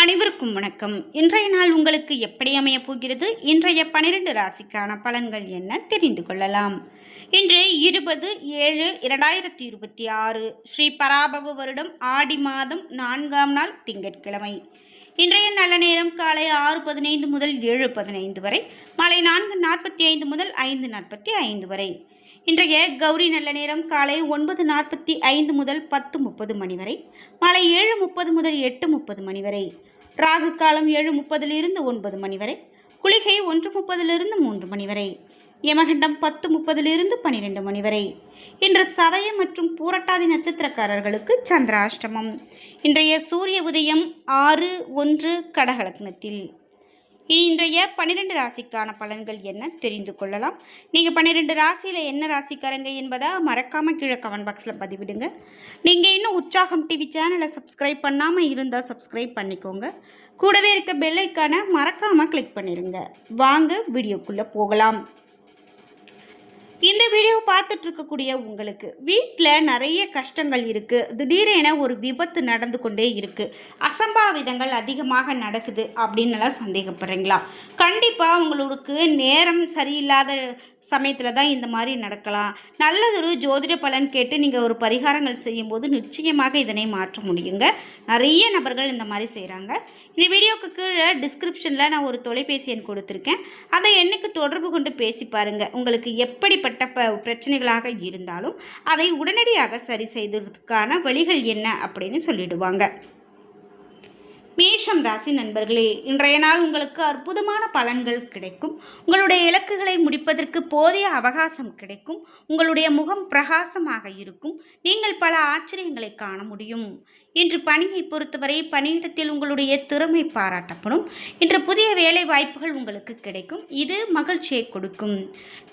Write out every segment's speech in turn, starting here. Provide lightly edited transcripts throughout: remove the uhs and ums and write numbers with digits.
அனைவருக்கும் வணக்கம். இன்றைய நாள் உங்களுக்கு எப்படி அமையப் போகிறது? இன்றைய 12 ராசிக்கான பலன்கள் என்ன தெரிந்து கொள்ளலாம். இன்று 20/7/2026 ஸ்ரீ பராபவ வருடம் ஆடி மாதம் 4ஆம் நாள் திங்கட்கிழமை. இன்றைய நல்ல நேரம் காலை 6:15 முதல் 7:15 வரை, மாலை 4:45 முதல் 5:45 வரை. இன்றைய கௌரி நல்ல நேரம் காலை 9:45 முதல் 10:30 மணி வரை, மாலை 7:30 முதல் 8:30 மணி வரை. ராகு காலம் 7:30 9 மணி வரை, குளிகை 1:30 3 மணி வரை, யமகண்டம் 10:30 12 மணி வரை. இன்று சதயம் மற்றும் பூரட்டாதி நட்சத்திரக்காரர்களுக்கு சந்திராஷ்டமம். இன்றைய சூரிய உதயம் 6:1 கடகலக்னத்தில். இன்றைய 12 ராசிக்கான பலன்கள் என்ன தெரிந்து கொள்ளலாம். நீங்கள் 12 ராசியில் என்ன ராசிக்காரங்க என்பதை மறக்காமல் கீழே கமெண்ட் பாக்ஸில் பதிவிடுங்க. நீங்கள் இன்னும் உற்சாகம் டிவி சேனலை சப்ஸ்கிரைப் பண்ணாமல் இருந்தால் சப்ஸ்கிரைப் பண்ணிக்கோங்க. கூடவே இருக்க பெல் ஐக்கானை மறக்காமல் கிளிக் பண்ணிடுங்க. வாங்க வீடியோக்குள்ளே போகலாம். இந்த வீடியோ பார்த்துட்டு இருக்கக்கூடிய உங்களுக்கு வீட்டில் நிறைய கஷ்டங்கள் இருக்குது, திடீரென ஒரு விபத்து நடந்து கொண்டே இருக்குது, அசம்பாவிதங்கள் அதிகமாக நடக்குது அப்படின்னுலாம் சந்தேகப்படுறீங்களா? கண்டிப்பாக உங்களுக்கு நேரம் சரியில்லாத சமயத்தில் தான் இந்த மாதிரி நடக்கலாம். நல்லதொரு ஜோதிட பலன் கேட்டு நீங்கள் ஒரு பரிகாரங்கள் செய்யும்போது நிச்சயமாக இதனை மாற்ற முடியுங்க. நிறைய நபர்கள் இந்த மாதிரி செய்கிறாங்க. இந்த வீடியோக்கு கீழே டிஸ்கிரிப்ஷனில் நான் ஒரு தொலைபேசி எண் கொடுத்துருக்கேன். அதை எண்ணுக்கு தொடர்பு கொண்டு பேசி பாருங்கள். உங்களுக்கு எப்படிப்பட்ட பிரச்சனைகளாக இருந்தாலும் அதை உடனடியாக சரி செய்வதற்கான வழிகள் என்ன அப்படின்னு சொல்லிடுவாங்க. மேஷம் ராசி நண்பர்களே, இன்றைய நாள் உங்களுக்கு அற்புதமான பலன்கள் கிடைக்கும். உங்களுடைய இலக்குகளை முடிப்பதற்கு போதிய அவகாசம் கிடைக்கும். உங்களுடைய முகம் பிரகாசமாக இருக்கும். நீங்கள் பல ஆச்சரியங்களை காண முடியும். இன்று பணியை பொறுத்தவரை பணியிடத்தில் உங்களுடைய திறமை பாராட்டப்படும். இன்று புதிய வேலை வாய்ப்புகள் உங்களுக்கு கிடைக்கும். இது மகிழ்ச்சியை கொடுக்கும்.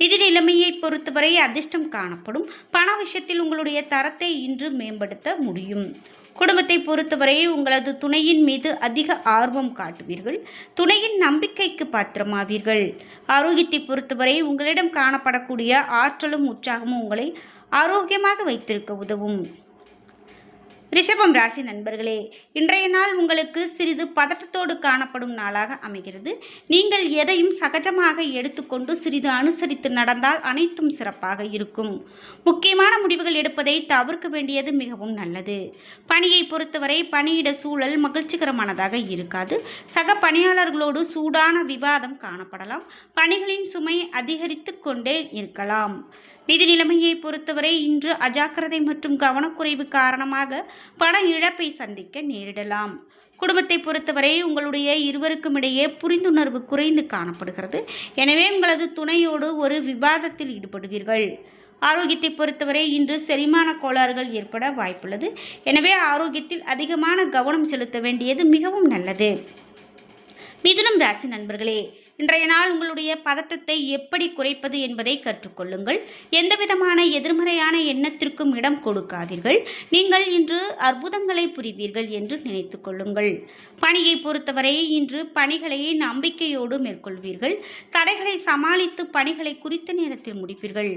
நிதி நிலைமையை பொறுத்தவரை அதிர்ஷ்டம் காணப்படும். பண விஷயத்தில் உங்களுடைய தரத்தை இன்று மேம்படுத்த முடியும். குடும்பத்தை பொறுத்தவரை உங்களது துணையின் மீது அதிக ஆர்வம் காட்டுவீர்கள். துணையின் நம்பிக்கைக்கு பாத்திரமாவீர்கள். ஆரோக்கியத்தை பொறுத்தவரை உங்களிடம் காணப்படக்கூடிய ஆற்றலும் உற்சாகமும் உங்களை ஆரோக்கியமாக வைத்திருக்க உதவும். ரிஷபம் ராசி நண்பர்களே, இன்றைய நாள் உங்களுக்கு சிறிது பதட்டத்தோடு காணப்படும் நாளாக அமைகிறது. நீங்கள் எதையும் சகஜமாக எடுத்துக்கொண்டு சிறிது அனுசரித்து நடந்தால் அனைத்தும் சிறப்பாக இருக்கும். முக்கியமான முடிவுகள் எடுப்பதை தவிர்க்க வேண்டியது மிகவும் நல்லது. பணியை பொறுத்தவரை பணியிட சூழல் மகிழ்ச்சிகரமானதாக இருக்காது. சக பணியாளர்களோடு சூடான விவாதம் காணப்படலாம். பணிகளின் சுமை அதிகரித்து கொண்டே இருக்கலாம். நிதி நிலைமையை பொறுத்தவரை இன்று அஜாக்கிரதை மற்றும் கவனக்குறைவு காரணமாக பண இழப்பை சந்திக்க நேரிடலாம். குடும்பத்தை பொறுத்தவரை உங்களுடைய இருவருக்கும் இடையே புரிந்துணர்வு குறைந்து காணப்படுகிறது. எனவே உங்களது துணையோடு ஒரு விவாதத்தில் ஈடுபடுவீர்கள். ஆரோக்கியத்தை பொறுத்தவரை இன்று செரிமான கோளாறுகள் ஏற்பட வாய்ப்புள்ளது. எனவே ஆரோக்கியத்தில் அதிகமான கவனம் செலுத்த வேண்டியது மிகவும் நல்லது. மிதுனம் ராசி நண்பர்களே, இன்றைய நாள் உங்களுடைய பதட்டத்தை எப்படி குறைப்பது என்பதை கற்றுக்கொள்ளுங்கள். எந்தவிதமான எதிர்மறையான எண்ணத்திற்கும் இடம் கொடுக்காதீர்கள். நீங்கள் இன்று அற்புதங்களை புரிவீர்கள் என்று நினைத்து கொள்ளுங்கள். பணியை பொறுத்தவரை இன்று பணிகளை நம்பிக்கையோடு மேற்கொள்வீர்கள். தடைகளை சமாளித்து பணிகளை குறித்த நேரத்தில் முடிப்பீர்கள்.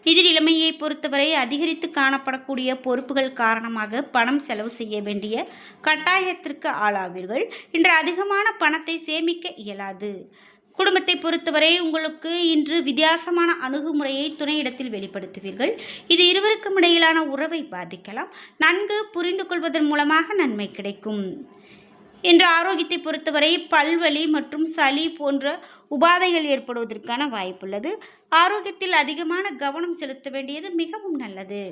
நிதி நிலைமையை பொறுத்தவரை அதிகரித்து காணப்படக்கூடிய பொறுப்புகள் காரணமாக பணம் செலவு செய்ய வேண்டிய கட்டாயத்திற்கு ஆளாவீர்கள். இன்று அதிகமான பணத்தை சேமிக்க இயலாது. குடும்பத்தை பொறுத்தவரை உங்களுக்கு இன்று வித்தியாசமான அணுகுமுறையை துணையிடத்தில் வெளிப்படுத்துவீர்கள். இது இருவருக்கும் இடையிலான உறவை பாதிக்கலாம். நன்கு புரிந்து கொள்வதன் மூலமாக நன்மை கிடைக்கும். இன்று ஆரோக்கியத்தை பொறுத்தவரை பல்வலி மற்றும் சளி போன்ற உபாதைகள் ஏற்படுவதற்கான வாய்ப்புள்ளது. ஆரோக்கியத்தில் அதிகமான கவனம் செலுத்த வேண்டியது மிகவும் நல்லது.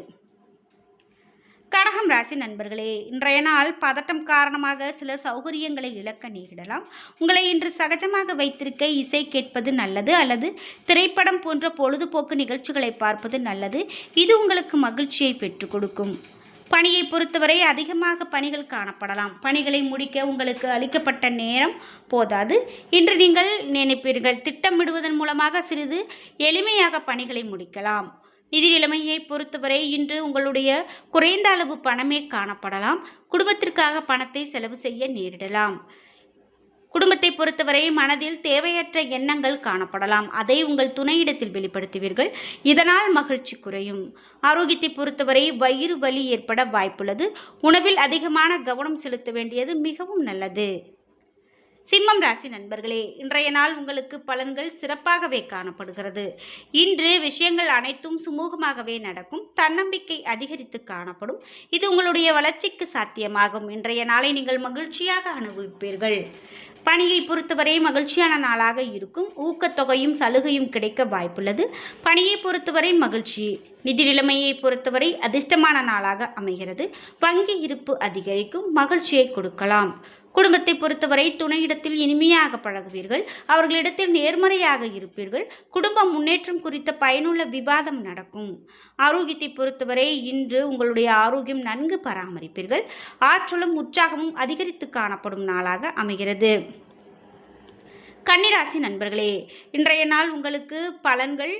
கடகம் ராசி நண்பர்களே, இன்றைய நாள் பதட்டம் காரணமாக சில சௌகரியங்களை இழக்க நேரிடலாம். உங்களை இன்று சகஜமாக வைத்திருக்க இசை கேட்பது நல்லது, அல்லது திரைப்படம் போன்ற பொழுதுபோக்கு நிகழ்ச்சிகளை பார்ப்பது நல்லது. இது உங்களுக்கு மகிழ்ச்சியை பெற்றுக் கொடுக்கும். பணியை பொறுத்தவரை அதிகமாக பணிகள் காணப்படலாம். பணிகளை முடிக்க உங்களுக்கு அளிக்கப்பட்ட நேரம் போதாது. இன்று நீங்கள் நினைப்பீர்கள். திட்டமிடுவதன் மூலமாக சிறிது எளிமையாக பணிகளை முடிக்கலாம். நிதி நிலைமையை பொறுத்தவரை இன்று உங்களுடைய குறைந்த அளவு பணமே காணப்படலாம். குடும்பத்திற்காக பணத்தை செலவு செய்ய நேரிடலாம். குடும்பத்தை பொறுத்தவரை மனதில் தேவையற்ற எண்ணங்கள் காணப்படலாம். அதை உங்கள் துணையிடத்தில் வெளிப்படுத்துவீர்கள். இதனால் மகிழ்ச்சி குறையும். ஆரோக்கியத்தை பொறுத்தவரை வயிறு வலி ஏற்பட வாய்ப்புள்ளது. உணவில் அதிகமான கவனம் செலுத்த வேண்டியது மிகவும் நல்லது. சிம்மம் ராசி நண்பர்களே, இன்றைய நாள் உங்களுக்கு பலன்கள் சிறப்பாகவே காணப்படுகிறது. இன்று விஷயங்கள் அனைத்தும் சுமூகமாகவே நடக்கும். தன்னம்பிக்கை அதிகரித்து காணப்படும். இது உங்களுடைய வளர்ச்சிக்கு சாத்தியமாகும். இன்றைய நாளை நீங்கள் மகிழ்ச்சியாக அனுபவிப்பீர்கள். பணியை பொறுத்தவரை மகிழ்ச்சியான நாளாக இருக்கும். ஊக்கத்தொகையும் சலுகையும் கிடைக்க வாய்ப்புள்ளது. பணியை பொறுத்தவரை மகிழ்ச்சி. நிதி நிலைமையை பொறுத்தவரை அதிர்ஷ்டமான நாளாக அமைகிறது. வங்கி இருப்பு அதிகரிக்கும். மகிழ்ச்சியை கொடுக்கலாம். குடும்பத்தை பொறுத்தவரை துணையிடத்தில் இனிமையாக பழகுவீர்கள். அவர்களிடத்தில் நேர்மறையாக இருப்பீர்கள். குடும்ப முன்னேற்றம் குறித்த பயனுள்ள விவாதம் நடக்கும். ஆரோக்கியத்தை பொறுத்தவரை இன்று உங்களுடைய ஆரோக்கியம் நன்கு பராமரிப்பீர்கள். ஆற்றலும் உற்சாகமும் அதிகரித்து காணப்படும் நாளாக அமைகிறது. கன்னிராசி நண்பர்களே, இன்றைய நாள் உங்களுக்கு பலன்கள்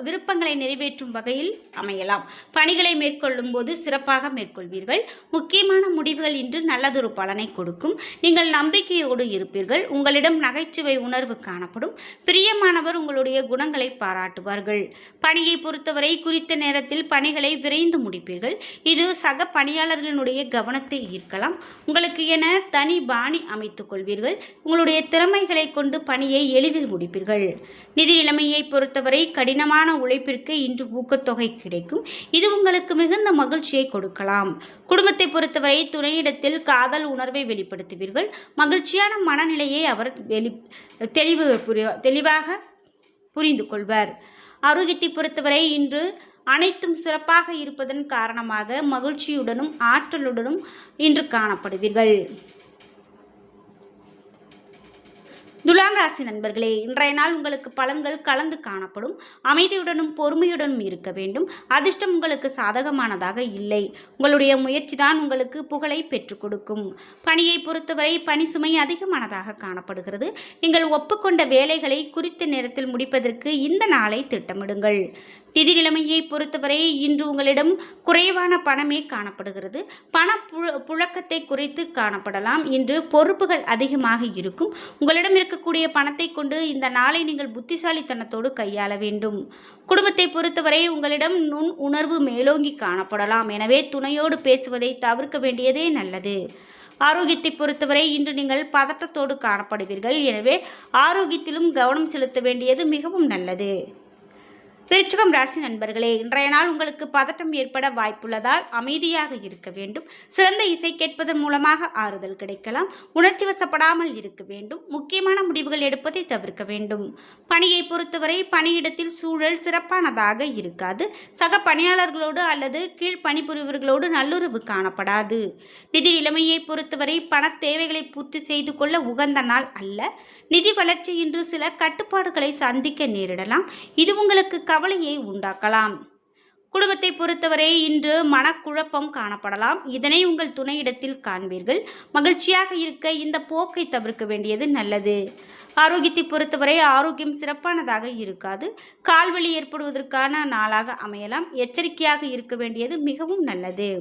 விருப்பங்களை நிறைவேற்றும் வகையில் அமையலாம். பணிகளை மேற்கொள்ளும் போது சிறப்பாக மேற்கொள்வீர்கள். முக்கியமான முடிவுகள் இன்று நல்லதொரு பலனை கொடுக்கும். நீங்கள் நம்பிக்கையோடு இருப்பீர்கள். உங்களிடம் நகைச்சுவை உணர்வு காணப்படும். பிரியமானவர் உங்களுடைய குணங்களை பாராட்டுவார்கள். பணியை பொறுத்தவரை குறித்த நேரத்தில் பணிகளை விரைந்து முடிப்பீர்கள். இது சக பணியாளர்களினுடைய கவனத்தை ஈர்க்கலாம். உங்களுக்கு என தனி பாணி அமைத்துக் கொள்வீர்கள். உங்களுடைய திறமைகளை கொண்டு பணியை எளிதில் முடிப்பீர்கள். நிதி நிலைமையை பொறுத்தவரை கடினமான உழைப்பிற்கு இன்று ஊக்கத்தொகை கிடைக்கும். இது உங்களுக்கு மிகுந்த மகிழ்ச்சியை கொடுக்கலாம். குடும்பத்தை பொறுத்தவரை துணையிடத்தில் காதல் உணர்வை வெளிப்படுத்துவீர்கள். மகிழ்ச்சியான மனநிலையை அவர் தெளிவாக புரிந்து கொள்வார். ஆரோக்கியத்தை பொறுத்தவரை இன்று அனைத்தும் சிறப்பாக இருப்பதன் காரணமாக மகிழ்ச்சியுடனும் ஆற்றலுடனும் இன்று காணப்படுவீர்கள். துலாம் ராசி நண்பர்களே, இன்றைய நாள் உங்களுக்கு பலன்கள் கலந்து காணப்படும். அமைதியுடனும் பொறுமையுடனும் இருக்க வேண்டும். அதிர்ஷ்டம் உங்களுக்கு சாதகமானதாக இல்லை. உங்களுடைய முயற்சி தான் உங்களுக்கு புகழை பெற்றுக் கொடுக்கும். பணியை பொறுத்தவரை பணி சுமை அதிகமானதாக காணப்படுகிறது. நீங்கள் ஒப்புக்கொண்ட வேலைகளை குறித்த நேரத்தில் முடிப்பதற்கு இந்த நாளை திட்டமிடுங்கள். நிதி நிலைமையை பொறுத்தவரை இன்று உங்களிடம் குறைவான பணமே காணப்படுகிறது. பண புழக்கத்தை குறைத்து காணப்படலாம். இன்று பொறுப்புகள் அதிகமாக இருக்கும். உங்களிடம் இருக்கக்கூடிய பணத்தை கொண்டு இந்த நாளை நீங்கள் புத்திசாலித்தனத்தோடு கையாள வேண்டும். குடும்பத்தை பொறுத்தவரை உங்களிடம் நுண் உணர்வு மேலோங்கி காணப்படலாம். எனவே துணையோடு பேசுவதை தவிர்க்க வேண்டியதே நல்லது. ஆரோக்கியத்தை பொறுத்தவரை இன்று நீங்கள் பதட்டத்தோடு காணப்படுவீர்கள். எனவே ஆரோக்கியத்திலும் கவனம் செலுத்த வேண்டியது மிகவும் நல்லது. விருச்சிகம் ராசி நண்பர்களே, இன்றைய நாள் உங்களுக்கு பதட்டம் ஏற்பட வாய்ப்புள்ளதால் அமைதியாக இருக்க வேண்டும். சிறந்த இசை கேட்பதன் மூலமாக ஆறுதல் கிடைக்கலாம். உணர்ச்சி வசப்படாமல் இருக்க வேண்டும். முக்கியமான முடிவுகள் எடுப்பதை தவிர்க்க வேண்டும். பணியை பொறுத்தவரை பணியிடத்தில் சூழல் சிறப்பானதாக இருக்காது. சக பணியாளர்களோடு அல்லது கீழ் பணிபுரிவர்களோடு நல்லுறவு காணப்படாது. நிதி நிலைமையை பொறுத்தவரை பண தேவைகளை பூர்த்தி செய்து கொள்ள உகந்த நாள் அல்ல. நிதி வளர்ச்சி இன்று சில கட்டுப்பாடுகளை சந்திக்க நேரிடலாம். இது உங்களுக்கு கவலையை உண்டாக்கலாம். குடும்பத்தை பொறுத்தவரை இன்று மனக்குழப்பம் காணப்படலாம். இதனை உங்கள் துணையிடத்தில் காண்பீர்கள். மகிழ்ச்சியாக இருக்க இந்த போக்கை தவிர்க்க வேண்டியது நல்லது. ஆரோக்கியத்தை பொறுத்தவரை ஆரோக்கியம் சிறப்பானதாக இருக்காது. கால்வலி ஏற்படுவதற்கான நாளாக அமையலாம். எச்சரிக்கையாக இருக்க வேண்டியது மிகவும் நல்லது.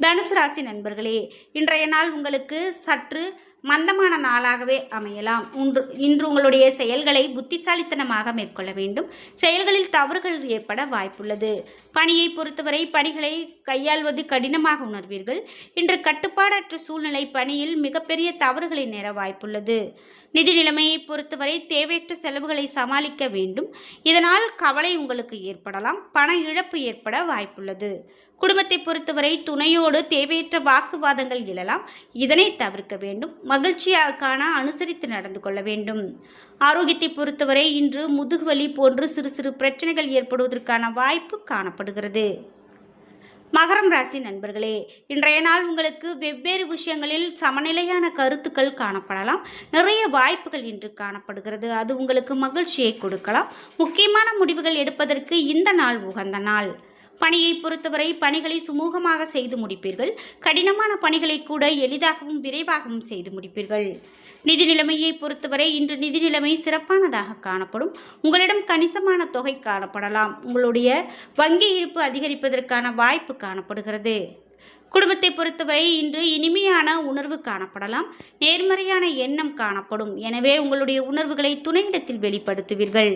தனுசு ராசி நண்பர்களே, இன்றைய நாள் உங்களுக்கு சற்று மந்தமான நாளாகவே அமையலாம். இன்று உங்களுடைய செயல்களை புத்திசாலித்தனமாக மேற்கொள்ள வேண்டும். செயல்களில் தவறுகள் ஏற்பட வாய்ப்புள்ளது. பணியை பொறுத்தவரை பணிகளை கையாள்வது கடினமாக உணர்வீர்கள். இன்று கட்டுப்பாடற்ற சூழ்நிலை பணியில் மிகப்பெரிய தவறுகளை நேர வாய்ப்புள்ளது. நிதி நிலைமையை பொறுத்தவரை தேவையற்ற செலவுகளை சமாளிக்க வேண்டும். இதனால் கவலை உங்களுக்கு ஏற்படலாம். பண இழப்பு ஏற்பட வாய்ப்புள்ளது. குடும்பத்தை பொறுத்தவரை துணையோடு தேவையற்ற வாக்குவாதங்கள் எழலாம். இதனை தவிர்க்க வேண்டும். மகிழ்ச்சியாக்கான அனுசரித்து நடந்து கொள்ள வேண்டும். ஆரோக்கியத்தை பொறுத்தவரை இன்று முதுகுவலி போன்று சிறு சிறு பிரச்சனைகள் ஏற்படுவதற்கான வாய்ப்பு காணப்படுகிறது. மகரம் ராசி நண்பர்களே, இன்றைய நாள் உங்களுக்கு வெவ்வேறு விஷயங்களில் சமநிலையான கருத்துக்கள் காணப்படலாம். நிறைய வாய்ப்புகள் இன்று காணப்படுகிறது. அது உங்களுக்கு மகிழ்ச்சியை கொடுக்கலாம். முக்கியமான முடிவுகள் எடுப்பதற்கு இந்த நாள் உகந்த நாள். பணியை பொறுத்தவரை பணிகளை சுமூகமாக செய்து முடிப்பீர்கள். கடினமான பணிகளை கூட எளிதாகவும் விரைவாகவும் செய்து முடிப்பீர்கள். நிதி நிலைமையை பொறுத்தவரை இன்று நிதி நிலைமை சிறப்பானதாக காணப்படும். உங்களிடம் கணிசமான தொகை காணப்படலாம். உங்களுடைய வங்கி இருப்பு அதிகரிப்பதற்கான வாய்ப்பு காணப்படுகிறது. குடும்பத்தை பொறுத்தவரை இன்று இனிமையான உணர்வு காணப்படலாம். நேர்மறையான எண்ணம் காணப்படும். எனவே உங்களுடைய உணர்வுகளை துணையிடத்தில் வெளிப்படுத்துவீர்கள்.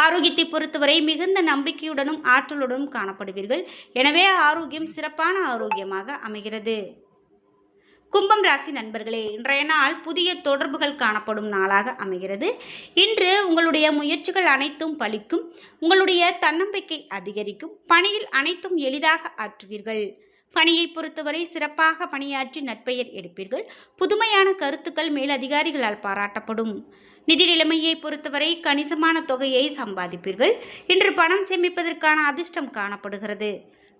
ஆரோக்கியத்தை பொறுத்தவரை மிகுந்த நம்பிக்கையுடனும் ஆற்றலுடனும் காணப்படுவீர்கள். எனவே ஆரோக்கியம் சிறப்பான ஆரோக்கியமாக அமைகிறது. கும்பம் ராசி நண்பர்களே, இன்றைய நாள் புதிய தொடர்புகள் காணப்படும் நாளாக அமைகிறது. இன்று உங்களுடைய முயற்சிகள் அனைத்தும் பலிக்கும். உங்களுடைய தன்னம்பிக்கை அதிகரிக்கும். பணியில் அனைத்தும் எளிதாக ஆற்றுவீர்கள். பணியை பொறுத்தவரை சிறப்பாக பணியாற்றி நற்பெயர் எடுப்பீர்கள். புதுமையான கருத்துக்கள் மேலதிகாரிகளால் பாராட்டப்படும். நிதி நிலைமையை பொறுத்தவரை கணிசமான தொகையை சம்பாதிப்பீர்கள். இன்று பணம் சேமிப்பதற்கான அதிர்ஷ்டம் காணப்படுகிறது.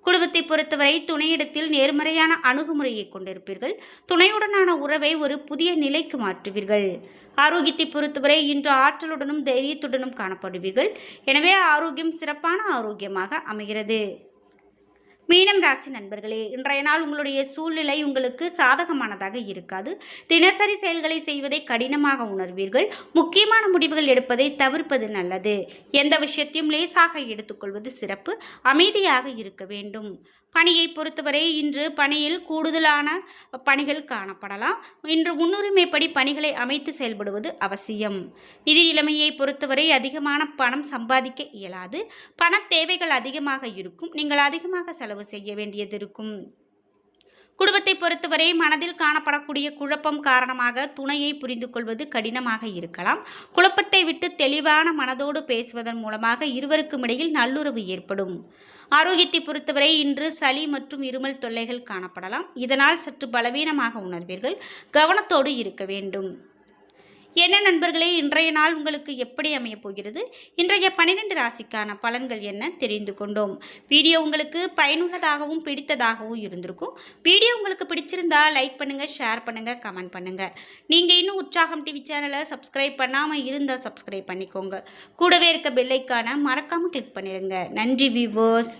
குடும்பத்தை பொறுத்தவரை துணையிடத்தில் நேர்மறையான அணுகுமுறையை கொண்டிருப்பீர்கள். துணையுடனான உறவை ஒரு புதிய நிலைக்கு மாற்றுவீர்கள். ஆரோக்கியத்தை பொறுத்தவரை இன்று ஆற்றலுடனும் தைரியத்துடனும் காணப்படுவீர்கள். எனவே ஆரோக்கியம் சிறப்பான ஆரோக்கியமாக அமைகிறது. மீனம் ராசி நண்பர்களே, இன்றைய நாள் உங்களுடைய சூழ்நிலை உங்களுக்கு சாதகமானதாக இருக்காது. தினசரி செயல்களை செய்வதை கடினமாக உணர்வீர்கள். முக்கியமான முடிவுகள் எடுப்பதை தவிர்ப்பது நல்லது. எந்த விஷயத்தையும் லேசாக எடுத்துக்கொள்வது சிறப்பு. அமைதியாக இருக்க வேண்டும். பணியை பொறுத்தவரை இன்று பணியில் கூடுதலான பணிகள் காணப்படலாம். இன்று முன்னுரிமைப்படி பணிகளை அமைத்து செயல்படுவது அவசியம். நிதி நிலைமையை பொறுத்தவரை அதிகமான பணம் சம்பாதிக்க இயலாது. பண தேவைகள் அதிகமாக இருக்கும். நீங்கள் அதிகமாக செலவு செய்ய வேண்டியது இருக்கும். குடும்பத்தை பொறுத்தவரை மனதில் காணப்படக்கூடிய குழப்பம் காரணமாக துணையை புரிந்து கொள்வது கடினமாக இருக்கலாம். குழப்பத்தை விட்டு தெளிவான மனதோடு பேசுவதன் மூலமாக இருவருக்கும் இடையில் நல்லுறவு ஏற்படும். ஆரோக்கியத்தை பொறுத்தவரை இன்று சளி மற்றும் இருமல் தொல்லைகள் காணப்படலாம். இதனால் சற்று பலவீனமாக உணர்வீர்கள். கவனத்தோடு இருக்க வேண்டும். என்ன நண்பர்களே, இன்றைய நாள் உங்களுக்கு எப்படி அமையப் போகிறது? இன்றைய 12 ராசிக்கான பலன்கள் என்ன தெரிந்து கொண்டோம். வீடியோ உங்களுக்கு பயனுள்ளதாகவும் பிடித்ததாகவும் இருந்திருக்கும். வீடியோ உங்களுக்கு பிடிச்சிருந்தா லைக் பண்ணுங்கள், ஷேர் பண்ணுங்கள், கமெண்ட் பண்ணுங்கள். நீங்கள் இன்னும் உற்சாகம் டிவி சேனலை சப்ஸ்கிரைப் பண்ணாமல் இருந்தால் சப்ஸ்கிரைப் பண்ணிக்கோங்க. கூடவே இருக்க பெல் ஐக்கானை மறக்காமல் கிளிக் பண்ணிடுங்க. நன்றி வியூவர்ஸ்.